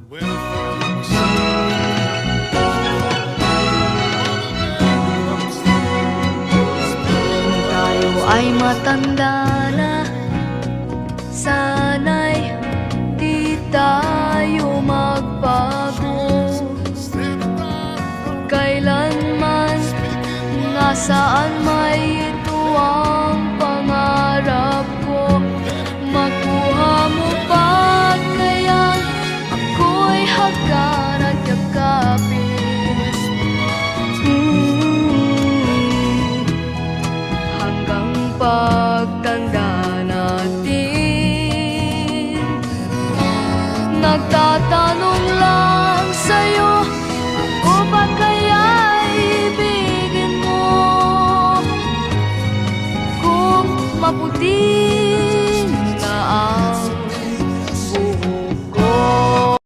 Tayo ay matanda na, sana'y di tayo magbago. Kailanman, nasaan may ito ang pangarap ko. Makuha mo ba kaya ako'y hagkan at yakapin? Hanggang pagtanda natin, nagtatanong lang sa'yo, ako ba kaya ibigin mo? Kung maputi